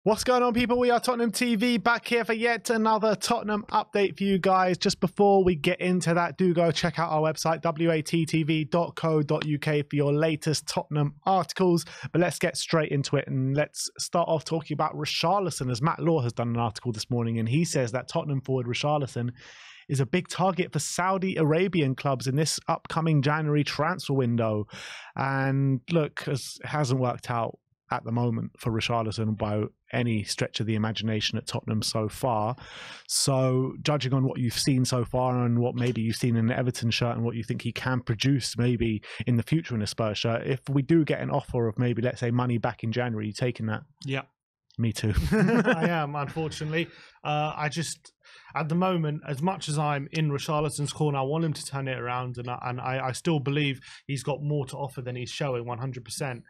What's going on, people? We are Tottenham TV, back here for yet another Tottenham update for you guys. Just before we get into that, do go check out our website, WeAreTottenhamTV.co.uk, for your latest Tottenham articles. But let's get straight into it, and let's start off talking about Richarlison, as Matt Law has done an article this morning, and he says that Tottenham forward Richarlison is a big target for Saudi Arabian clubs in this upcoming January transfer window. And look, it hasn't worked out at the moment for Richarlison by any stretch of the imagination at Tottenham so far. So judging on what you've seen so far and what maybe you've seen in the Everton shirt and what you think he can produce maybe in the future in a Spurs shirt, if we do get an offer of maybe, let's say, money back in January, you taking that? Yeah. Me too. I am, unfortunately. I just, at the moment, as much as I'm in Richarlison's corner, I want him to turn it around, and I still believe he's got more to offer than he's showing, 100%.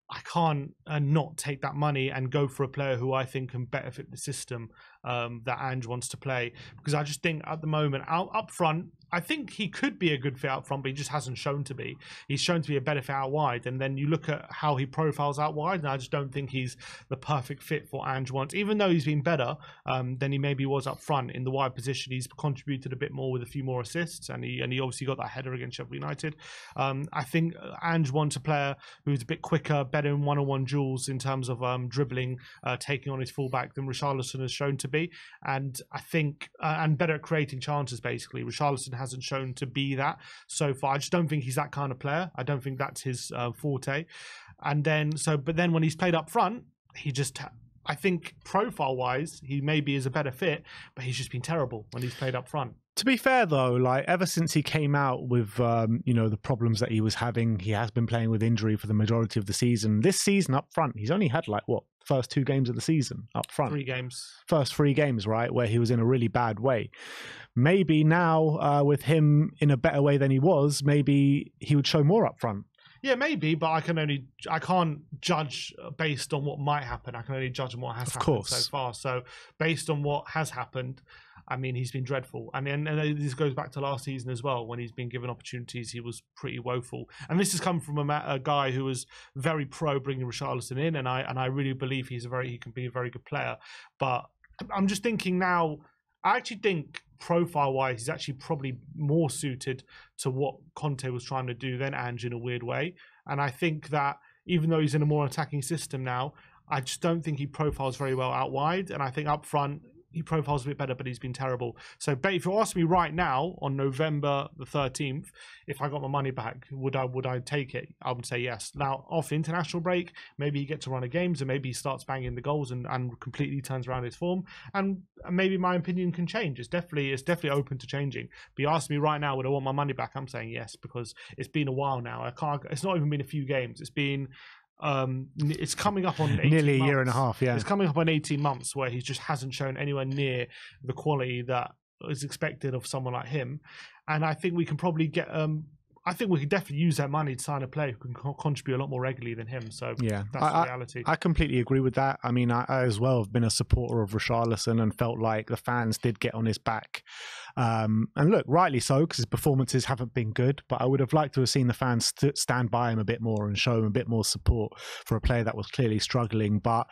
I can't not take that money and go for a player who I think can better fit the system that Ange wants to play. Because I just think at the moment, up front, I think he could be a good fit up front, but he just hasn't shown to be. He's shown to be a better fit out wide. And then you look at how he profiles out wide, and I just don't think he's the perfect fit for Ange wants. Even though he's been better than he maybe was up front in the wide position, he's contributed a bit more with a few more assists, and he obviously got that header against Sheffield United. I think Ange wants a player who's a bit quicker, better in one-on-one duels in terms of dribbling, taking on his fullback than Richarlison has shown to be. And I think, and better at creating chances, basically. Richarlison hasn't shown to be that so far. I just don't think he's that kind of player. I don't think that's his forte. And then, but then when he's played up front, he just, I think profile-wise, he maybe is a better fit, but he's just been terrible when he's played up front. To be fair, though, like ever since he came out with, the problems that he was having, he has been playing with injury for the majority of the season. This season up front, he's only had first 2 games of the season up front. 3 games. First 3 games, right, where he was in a really bad way. Maybe now, with him in a better way than he was, maybe he would show more up front. Yeah, maybe, but I can't judge based on what might happen. I can only judge on what has happened so far. So based on what has happened, I mean, he's been dreadful. And this goes back to last season as well. When he's been given opportunities, he was pretty woeful. And this has come from a guy who was very pro bringing Richarlison in, and I really believe he can be a very good player. But I'm just thinking now, I actually think profile-wise, he's actually probably more suited to what Conte was trying to do than Ange in a weird way. And I think that even though he's in a more attacking system now, I just don't think he profiles very well out wide. And I think up front, he profiles a bit better, but he's been terrible. So if you ask me right now, on November the 13th, if I got my money back, would I take it? I would say yes. Now, off the international break, maybe he gets to run of games, and maybe he starts banging the goals and completely turns around his form. And maybe my opinion can change. It's definitely open to changing. But you ask me right now, would I want my money back? I'm saying yes, because it's been a while now. It's not even been a few games. It's coming up on 18 nearly a months. Year and a half. Yeah, it's coming up on 18 months where he just hasn't shown anywhere near the quality that is expected of someone like him. And I think we can probably get I think we could definitely use that money to sign a player who can contribute a lot more regularly than him. So yeah, that's the reality. I completely agree with that. I mean, I as well have been a supporter of Richarlison and felt like the fans did get on his back. And look, rightly so, because his performances haven't been good. But I would have liked to have seen the fans stand by him a bit more and show him a bit more support for a player that was clearly struggling. But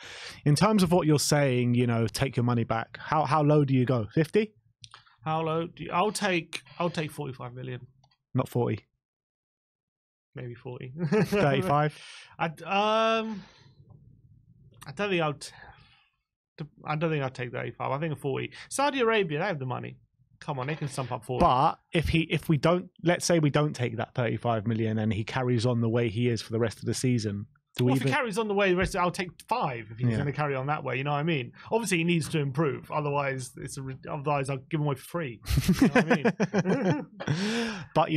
in terms of what you're saying, take your money back. How low do you go? 50? How low? I'll take 45 million. Not 40. Maybe 40. 35? I don't think I'd take 35. I think 40. Saudi Arabia, they have the money. Come on, they can stump up 40. But if we don't, let's say we don't take that 35 million and he carries on the way he is for the rest of the season. If he carries on the way the rest, I'll take 5 if he's going to carry on that way. You know what I mean? Obviously, he needs to improve. Otherwise, I'll give him away for free. You know what I mean? But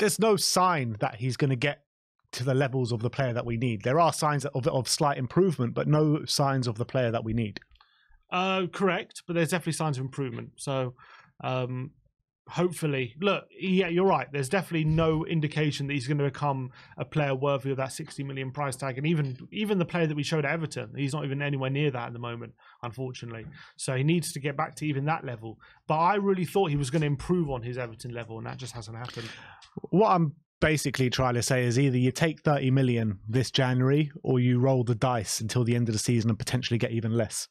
there's no sign that he's going to get to the levels of the player that we need. There are signs of slight improvement, but no signs of the player that we need. Correct, but there's definitely signs of improvement. So hopefully, look, yeah, you're right. There's definitely no indication that he's going to become a player worthy of that 60 million price tag. And even the player that we showed at Everton, he's not even anywhere near that at the moment, unfortunately. So he needs to get back to even that level. But I really thought he was going to improve on his Everton level, and that just hasn't happened. What I'm basically trying to say is either you take 30 million this January or you roll the dice until the end of the season and potentially get even less.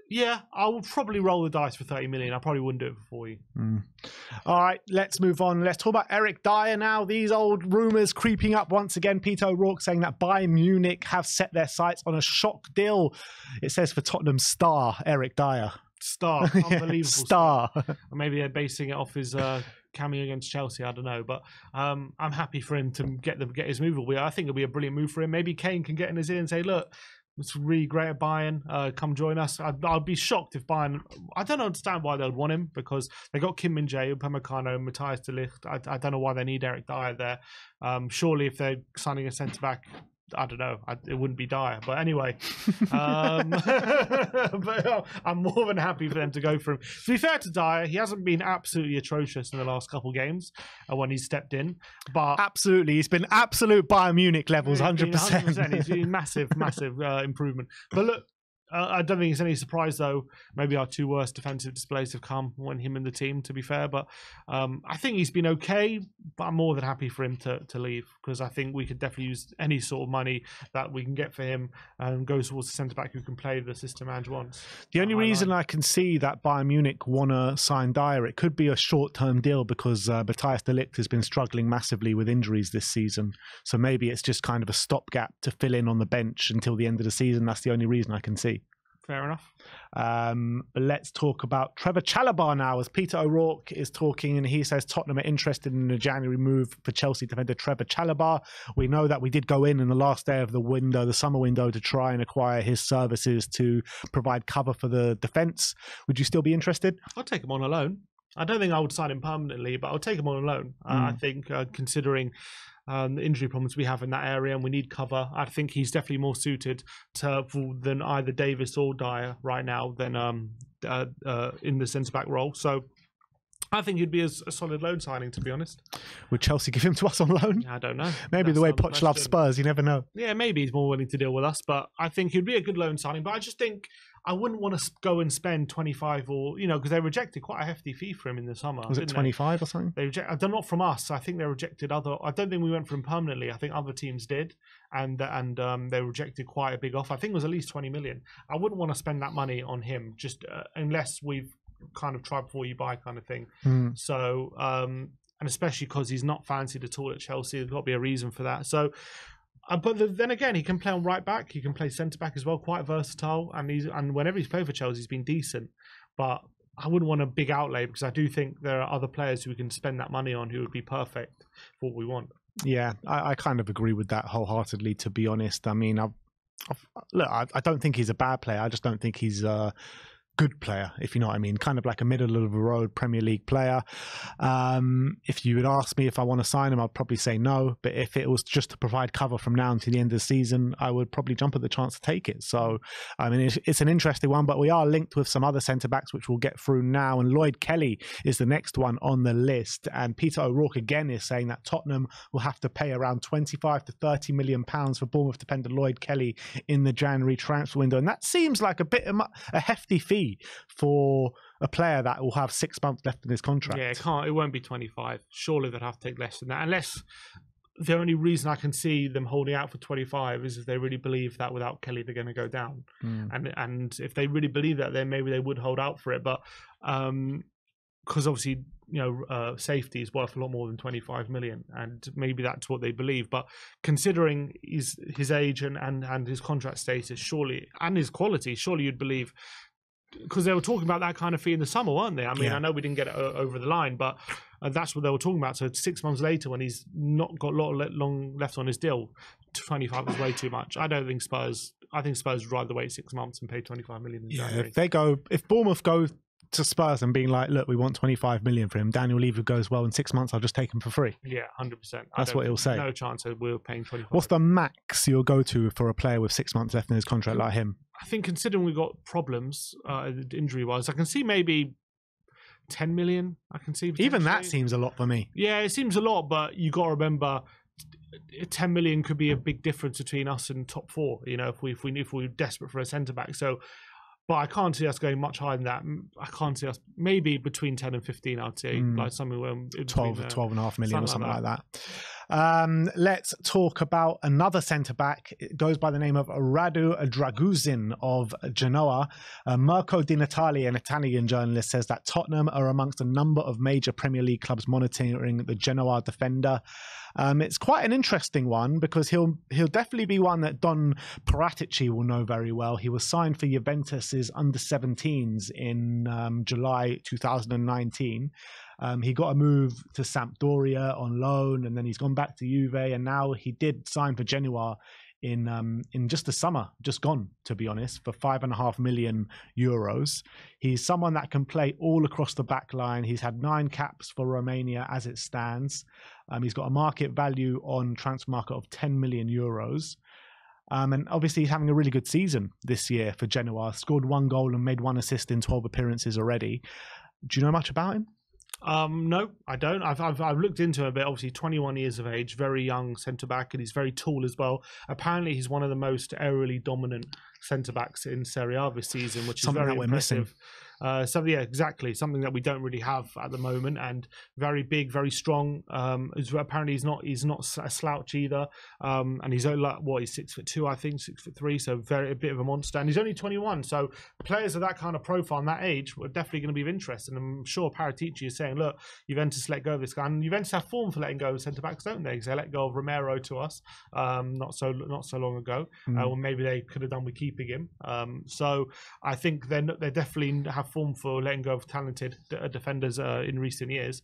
Yeah, I would probably roll the dice for 30 million. I probably wouldn't do it for you. All right, let's move on. Let's talk about Eric Dier now. These old rumours creeping up once again. Peter O'Rourke saying that Bayern Munich have set their sights on a shock deal. It says for Tottenham star Eric Dier. Star, unbelievable star. Or maybe they're basing it off his cameo against Chelsea. I don't know, but I'm happy for him to get his move. I think it'll be a brilliant move for him. Maybe Kane can get in his ear and say, "Look, it's really great at Bayern. Come join us." I'd be shocked if Bayern. I don't understand why they'd want him because they got Kim Min-jae, Upamecano, Matthias de Ligt. I don't know why they need Eric Dier there. Surely, if they're signing a centre back, I don't know. It wouldn't be Dier, but anyway. But I'm more than happy for them to go for him. To be fair to Dier, he hasn't been absolutely atrocious in the last couple of games when he's stepped in. But absolutely, he's been absolute Bayern Munich levels, 100%. He's been massive improvement. But look, I don't think it's any surprise, though. Maybe our two worst defensive displays have come when him and the team, to be fair. But I think he's been okay, but I'm more than happy for him to leave because I think we could definitely use any sort of money that we can get for him and go towards the centre-back who can play the system Ange wants. The only reason I can see that Bayern Munich want to sign Dier, it could be a short-term deal because Matthias de Ligt has been struggling massively with injuries this season. So maybe it's just kind of a stopgap to fill in on the bench until the end of the season. That's the only reason I can see. Fair enough. Let's talk about Trevor Chalobah now, as Peter O'Rourke is talking, and he says Tottenham are interested in a January move for Chelsea defender Trevor Chalobah. We know that we did go in the last day of the window, the summer window, to try and acquire his services to provide cover for the defence. Would you still be interested? I'll take him on a loan. I don't think I would sign him permanently, but I'll take him on a loan. I think considering the injury problems we have in that area and we need cover, I think he's definitely more suited than either Davis or Dier right now than in the centre-back role. So I think he'd be a solid loan signing, to be honest. Would Chelsea give him to us on loan? I don't know. Maybe the way Poch loves Spurs, you never know. Yeah, maybe he's more willing to deal with us, but I think he'd be a good loan signing. But I just think I wouldn't want to go and spend 25 or, because they rejected quite a hefty fee for him in the summer. Was it 25 or something? They rejected, not from us. I think they rejected I don't think we went for him permanently. I think other teams did. And they rejected quite a big offer. I think it was at least 20 million. I wouldn't want to spend that money on him just unless we've kind of try before you buy kind of thing. So, and especially because he's not fancied at all at Chelsea, there's got to be a reason for that. So, but then again, he can play on right back, he can play centre back as well, quite versatile. And whenever he's played for Chelsea, he's been decent. But I wouldn't want a big outlay because I do think there are other players who we can spend that money on who would be perfect for what we want. Yeah, I kind of agree with that wholeheartedly, to be honest. I mean, I don't think he's a bad player. I just don't think he's good player, if you know what I mean, kind of like a middle of the road Premier League player. If you would ask me if I want to sign him, I'd probably say no, but if it was just to provide cover from now until the end of the season, I would probably jump at the chance to take it. So I mean, it's an interesting one, but we are linked with some other centre-backs which we'll get through now, and Lloyd Kelly is the next one on the list. And Peter O'Rourke again is saying that Tottenham will have to pay around 25 to 30 million pounds for Bournemouth defender Lloyd Kelly in the January transfer window, and that seems like a hefty fee for a player that will have 6 months left in his contract. Yeah, it won't be 25. Surely they'd have to take less than that, unless the only reason I can see them holding out for 25 is if they really believe that without Kelly they're going to go down. And if they really believe that, then maybe they would hold out for it. But because obviously, safety is worth a lot more than 25 million, and maybe that's what they believe. But considering his age and his contract status, surely, and his quality, surely you'd believe, because they were talking about that kind of fee in the summer, weren't they? I mean, I know we didn't get it over the line, but that's what they were talking about. So 6 months later, when he's not got a lot long left on his deal, 25 is way too much. I think Spurs would rather wait 6 months and pay 25 million in January. If Bournemouth go to Spurs and being like, look, we want 25 million for him, Daniel Levy goes, well, in 6 months I'll just take him for free. Yeah, 100%. That's what he'll say. No chance that we're paying 25. What's the max you'll go to for a player with 6 months left in his contract like him? I think considering we've got problems injury-wise, I can see maybe 10 million. I can see even that seems a lot for me. Yeah, it seems a lot, but you got to remember 10 million could be a big difference between us and top four. If we're desperate for a centre back. So, but I can't see us going much higher than that. I can't see us maybe between 10 and 15. I'd say like something 12.5 million or something like that. Let's talk about another centre-back. It goes by the name of Radu Draguzin of Genoa. Mirko Di Natale, an Italian journalist, says that Tottenham are amongst a number of major Premier League clubs monitoring the Genoa defender. It's quite an interesting one because he'll definitely be one that Don Paratici will know very well. He was signed for Juventus's under-17s in July 2019. He got a move to Sampdoria on loan, and then he's gone back to Juve, and now he did sign for Genoa in just the summer, just gone, to be honest, for €5.5 million. He's someone that can play all across the back line. He's had 9 caps for Romania as it stands. He's got a market value on transfer market of €10 million. And obviously he's having a really good season this year for Genoa. Scored 1 goal and made 1 assist in 12 appearances already. Do you know much about him? No, I don't. I've looked into him a bit. Obviously, 21 years of age, very young centre back, and he's very tall as well. Apparently, he's one of the most aerially dominant centre backs in Serie A this season, which something is very that we're impressive. missing. Yeah, exactly. Something that we don't really have at the moment, and very big, very strong. Apparently, he's not a slouch either. And he's only he's 6'2", I think, 6'3", so a bit of a monster. And he's only 21, so players of that kind of profile and that age were definitely going to be of interest. And I'm sure Paratici is saying, look, Juventus let go of this guy, and Juventus have form for letting go of centre backs, don't they? Because they let go of Romero to us not so long ago. Or maybe they could have done with keeping him. So I think they definitely have form for letting go of talented defenders in recent years.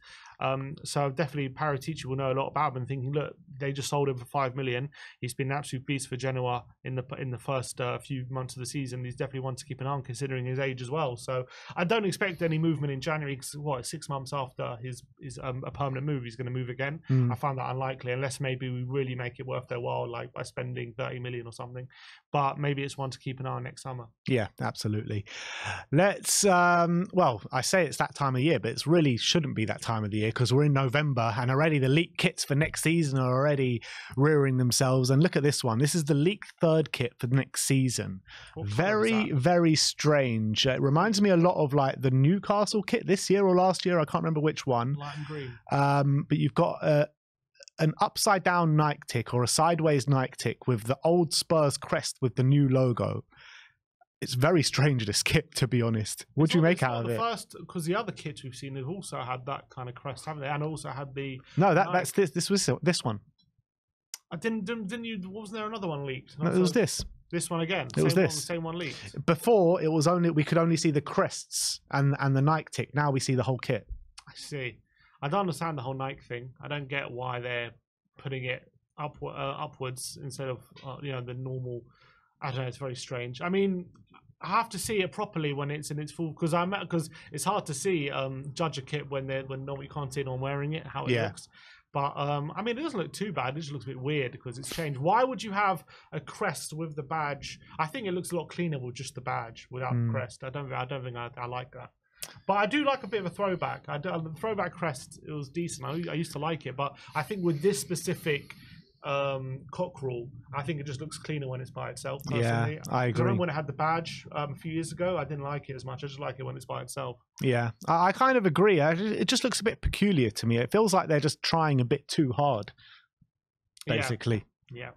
So definitely Paratici will know a lot about him and thinking, look, they just sold him for $5 million. He's been an absolute beast for Genoa in the first few months of the season. He's definitely one to keep an eye on considering his age as well. So I don't expect any movement in January because 6 months after his a permanent move, he's going to move again. I find that unlikely unless maybe we really make it worth their while, like by spending 30 million or something. But maybe it's one to keep an eye on next summer. Yeah, absolutely. Let's I say it's that time of year, but it really shouldn't be that time of the year because we're in November and already the leaked kits for next season are already rearing themselves. And look at this one. This is the leaked third kit for next season. Very, very strange. It reminds me a lot of like the Newcastle kit this year or last year. I can't remember which one. Light and green. But you've got an upside down Nike tick or a sideways Nike tick with the old Spurs crest with the new logo. It's very strange, this kit, to be honest. What do you make out of it? First, because the other kits we've seen have also had that kind of crest, haven't they? And also had the that's this was this one. I didn't you? Wasn't there another one leaked? No, it was this. This one again. It was this. The same one leaked. Before it was we could only see the crests and the Nike tick. Now we see the whole kit. I see. I don't understand the whole Nike thing. I don't get why they're putting it upwards instead of the normal. I don't know. It's very strange. I mean, I have to see it properly when it's in its full because it's hard to see judge a kit when you can't see no one wearing it how it looks. But I mean, it doesn't look too bad. It just looks a bit weird because it's changed. Why would you have a crest with the badge? I think it looks a lot cleaner with just the badge without the crest. I don't think I like that. But I do like a bit of a throwback. The throwback crest, it was decent. I used to like it, but I think with this specific cockerel, I think it just looks cleaner when it's by itself. Personally. Yeah, I agree. I remember when it had the badge a few years ago. I didn't like it as much. I just like it when it's by itself. Yeah, I kind of agree. It just looks a bit peculiar to me. It feels like they're just trying a bit too hard, basically. Yeah.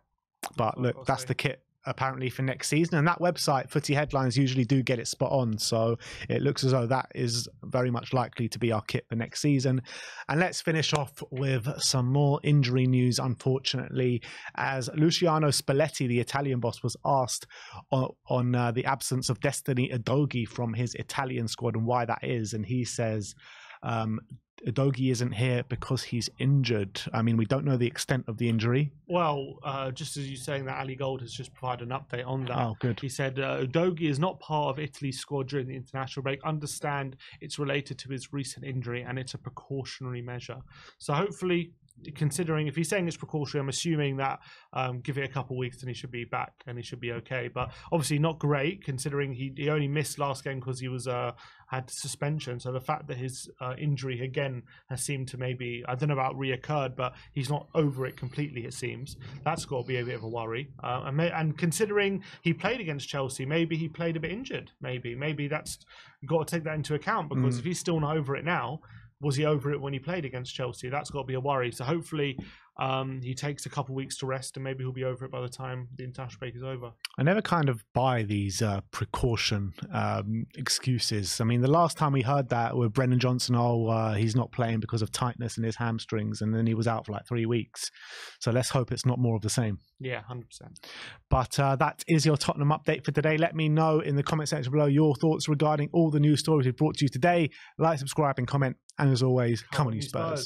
But look, that's the kit apparently for next season, and that website Footy Headlines usually do get it spot on, so it looks as though that is very much likely to be our kit for next season. And let's finish off with some more injury news, unfortunately, as Luciano Spalletti, the Italian boss, was asked on the absence of Destiny Udogie from his Italian squad and why that is, and he says Udogie isn't here because he's injured. I mean, we don't know the extent of the injury. Well, just as you're saying that, Ali Gold has just provided an update on that. Oh, good. He said, Udogie is not part of Italy's squad during the international break. Understand it's related to his recent injury and it's a precautionary measure. So hopefully, considering if he's saying it's precautionary, I'm assuming that give it a couple of weeks and he should be back and he should be okay. But obviously not great considering he only missed last game because he was had suspension. So the fact that his injury again has seemed to maybe, I don't know about reoccurred, but he's not over it completely, it seems. That's got to be a bit of a worry. And considering he played against Chelsea, maybe he played a bit injured. Maybe that's got to take that into account because if he's still not over it now, was he over it when he played against Chelsea? That's got to be a worry. So hopefully he takes a couple weeks to rest, and maybe he'll be over it by the time the international break is over. I never kind of buy these precaution excuses. I mean, the last time we heard that with Brennan Johnson, he's not playing because of tightness in his hamstrings, and then he was out for like 3 weeks. So let's hope it's not more of the same. Yeah, 100%. But that is your Tottenham update for today. Let me know in the comment section below your thoughts regarding all the news stories we've brought to you today. Like, subscribe, and comment. And as always, come on, you Spurs.